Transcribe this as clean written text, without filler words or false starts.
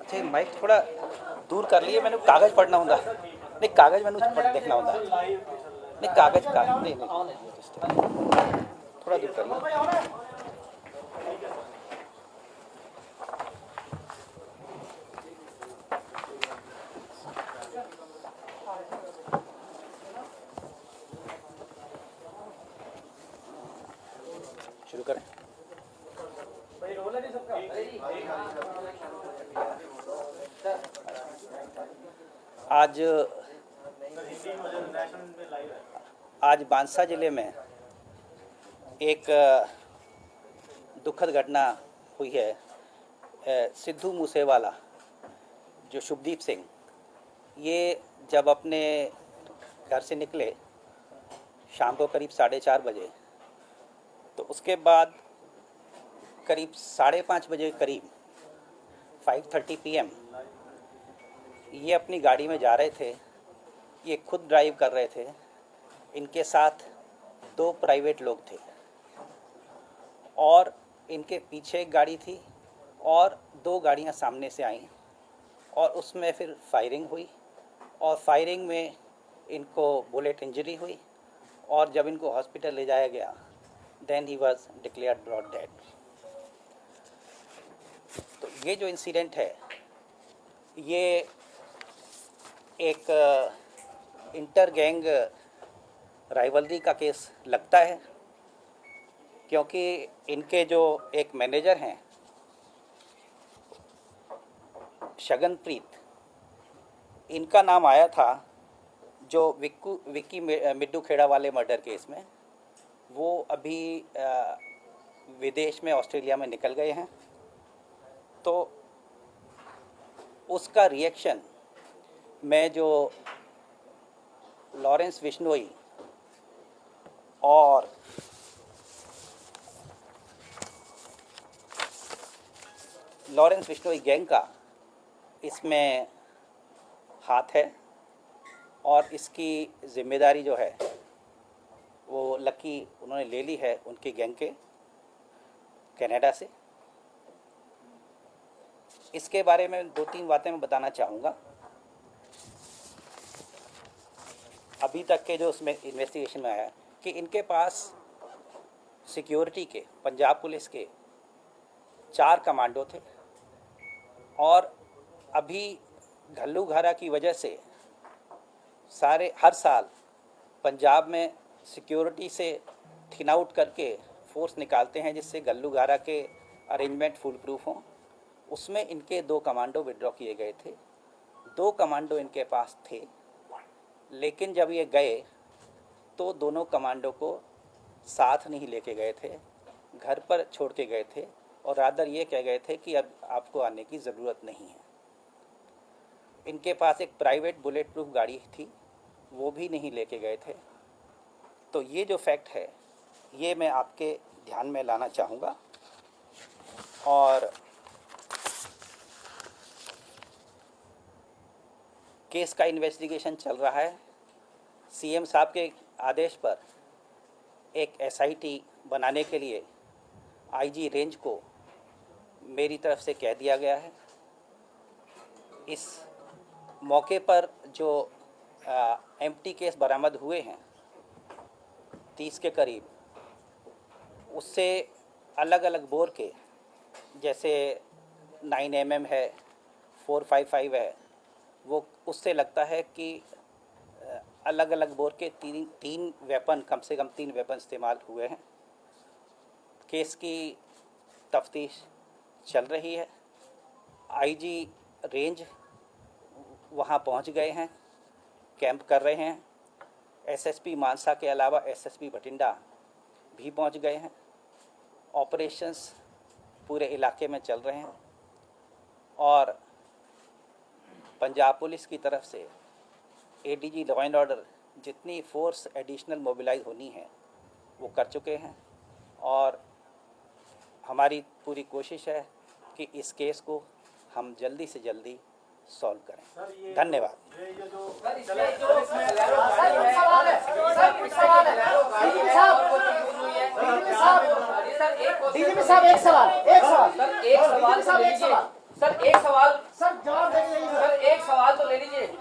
जे mic थोड़ा दूर कर लिए, मैंने कागज पढ़ना होंगे, नहीं कागज मैंने पढ़ देखना होंगे, नहीं कागज का नहीं थोड़ा दूर कर लिया। शुरू करें। आज बांसा जिले में एक दुखद घटना हुई है। सिद्धू मूसेवाला जो शुभदीप सिंह, ये जब अपने घर से निकले शाम को करीब 4:30 बजे, तो उसके बाद करीब 5:30 बजे करीब 5:30 PM ये अपनी गाड़ी में जा रहे थे। ये खुद ड्राइव कर रहे थे, इनके साथ 2 प्राइवेट लोग थे और इनके पीछे एक गाड़ी थी और 2 गाड़ियां सामने से आईं और उसमें फिर फायरिंग हुई और फायरिंग में इनको बुलेट इंजरी हुई और जब इनको हॉस्पिटल ले जाया गया then he was declared brought dead. तो ये जो इंसिडेंट है ये एक इंटर गैंग राइवलरी का केस लगता है, क्योंकि इनके जो एक मैनेजर हैं शगनप्रीत, इनका नाम आया था जो विक्की मिड्डू खेड़ा वाले मर्डर केस में। वो अभी विदेश में ऑस्ट्रेलिया में निकल गए हैं। तो उसका रिएक्शन मैं जो लॉरेंस बिश्नोई और गैंग का इसमें हाथ है और इसकी जिम्मेदारी जो है वो लकी उन्होंने ले ली है उनकी गैंग के कनाडा से। इसके बारे में 2-3 बातें मैं बताना चाहूँगा। अभी तक के जो उसमें इन्वेस्टिगेशन में आया है कि इनके पास सिक्योरिटी के पंजाब पुलिस के 4 कमांडो थे और अभी घल्लूघारा की वजह से हर साल पंजाब में सिक्योरिटी से थिन आउट करके फोर्स निकालते हैं जिससे घल्लूघारा के अरेंजमेंट फुल प्रूफ हों। उसमें इनके 2 कमांडो विड्रॉ किए गए थे। 2 कमांडो इनके पास थे, लेकिन जब ये गए तो दोनों कमांडो को साथ नहीं लेके गए थे, घर पर छोड़ के गए थे और रादर ये कह गए थे कि अब आपको आने की ज़रूरत नहीं है। इनके पास एक प्राइवेट बुलेट प्रूफ गाड़ी थी, वो भी नहीं लेके गए थे। तो ये जो फैक्ट है ये मैं आपके ध्यान में लाना चाहूँगा। और केस का इन्वेस्टिगेशन चल रहा है। सीएम साहब के आदेश पर एक SIT बनाने के लिए IG रेंज को मेरी तरफ से कह दिया गया है। इस मौके पर जो एम्प्टी केस बरामद हुए हैं 30 के करीब, उससे अलग अलग बोर के, जैसे 9mm है, 455 है, वो उससे लगता है कि अलग अलग बोर के 3 वेपन, कम से कम 3 वेपन इस्तेमाल हुए हैं। केस की तफ्तीश चल रही है। IG रेंज वहाँ पहुँच गए हैं, कैंप कर रहे हैं। SSP मानसा के अलावा SSP भटिंडा भी पहुँच गए हैं। ऑपरेशंस पूरे इलाके में चल रहे हैं और पंजाब पुलिस की तरफ से ADG लॉ एंड ऑर्डर जितनी फोर्स एडिशनल मोबिलाइज होनी है वो कर चुके हैं और हमारी पूरी कोशिश है कि इस केस को हम जल्दी से जल्दी सॉल्व करें। धन्यवाद। डीजीपी साहब एक सवाल सर एक सवाल सवाल तो ले लीजिए।